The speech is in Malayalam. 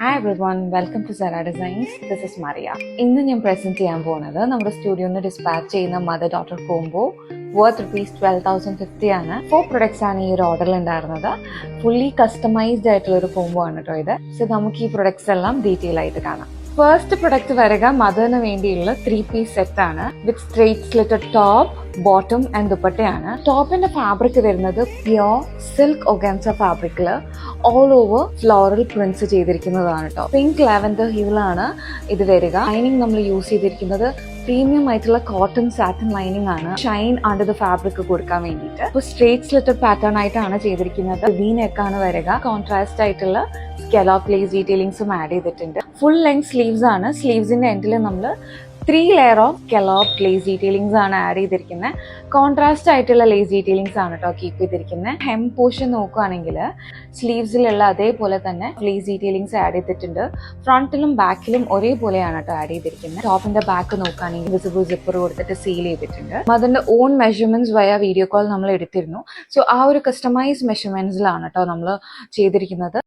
Hi everyone, welcome to Zara Designs. This is Maria. ഇന്ന് ഞാൻ പ്രസന്റ് ചെയ്യാൻ പോകുന്നത് നമ്മുടെ സ്റ്റുഡിയോയിൽ നിന്ന് ഡിസ്പാച്ച് ചെയ്യുന്ന മദർ ഡോട്ടർ കോംബോ വർത്ത് ₹12,050 ആണ്. 4 പ്രൊഡക്ട്സ് ആണ് ഈ ഒരു ഓർഡറിൽ ഉണ്ടായിരുന്നത്. ഫുള്ളി കസ്റ്റമൈസ്ഡ് ആയിട്ടുള്ള ഒരു കോംബോ ആണ് കേട്ടോ ഇത്. സോ നമുക്ക് ഈ പ്രൊഡക്ട്സ് എല്ലാം ഡീറ്റെയിൽ ആയിട്ട് കാണാം. ഫസ്റ്റ് പ്രൊഡക്റ്റ് വരിക മദറിന് വേണ്ടിയുള്ള 3-piece സെറ്റ് ആണ് with straight slitted top, bottom and ദുപ്പട്ടയാണ്. ടോപ്പിന്റെ ഫാബ്രിക് വരുന്നത് പ്യോർ സിൽക്ക് ഒഗാൻസ ഫാബ്രിക്കില് ഓൾ ഓവർ ഫ്ലോറൽ പ്രിന്റ്സ് ചെയ്തിരിക്കുന്നതാണ് കേട്ടോ. പിങ്ക് ലാവൻഡർ ഹ്യൂലാണ് ഇത് വരിക. ലൈനിങ് നമ്മൾ യൂസ് ചെയ്തിരിക്കുന്നത് പ്രീമിയം ആയിട്ടുള്ള കോട്ടൺ സാറ്റിൻ ലൈനിങ് ആണ്, ഷൈൻ അണ്ടർ ദ ഫാബ്രിക് കൊടുക്കാൻ വേണ്ടിയിട്ട്. ഇപ്പൊ സ്ട്രേറ്റ് സ്ലിറ്റഡ് പാറ്റേൺ ആയിട്ടാണ് ചെയ്തിരിക്കുന്നത്. വി നെക്കാണ് വരിക. കോൺട്രാസ്റ്റ് ആയിട്ടുള്ള സ്കെലോപ്പ് ലേസ് ഡീറ്റെയിലിംഗ്സും ആഡ് ചെയ്തിട്ടുണ്ട്. ഫുൾ ലെങ്ത് സ്ലീവ്സ് ആണ്. സ്ലീവ്സിന്റെ എൻഡിൽ നമ്മൾ 3 ലെയർ ഓഫ് സ്കെലോപ്പ് ലേസ് ഡീറ്റെയിലിംഗ്സ് ആണ് ആഡ് ചെയ്തിരിക്കുന്നത്. കോൺട്രാസ്റ്റ് ആയിട്ടുള്ള ലേസ് ഡീറ്റെയിലിംഗ്സ് ആണ് കേട്ടോ കീപ്പ് ചെയ്തിരിക്കുന്നത്. ഹെം പോർഷൻ നോക്കുകയാണെങ്കിൽ സ്ലീവ്സിലുള്ള അതേപോലെ തന്നെ ലേസ് ഡീറ്റെയിലിംഗ്സ് ആഡ് ചെയ്തിട്ടുണ്ട്. ഫ്രണ്ടിലും ബാക്കിലും ഒരേപോലെയാണ് കേട്ടോ ആഡ് ചെയ്തിരിക്കുന്നത്. ടോപ്പിന്റെ ബാക്ക് നോക്കുകയാണെങ്കിൽ വിസിബിൾ സിപ്പർ കൊടുത്തിട്ട് സീൽ ചെയ്തിട്ടുണ്ട്. അതിന്റെ ഓൺ മെഷർമെന്റ്സ് വയ വീഡിയോ കോൾ നമ്മൾ എടുത്തിരുന്നു. സോ ആ ഒരു കസ്റ്റമൈസ് മെഷർമെന്റ്സിലാണ് കേട്ടോ നമ്മൾ ചെയ്തിരിക്കുന്നത്.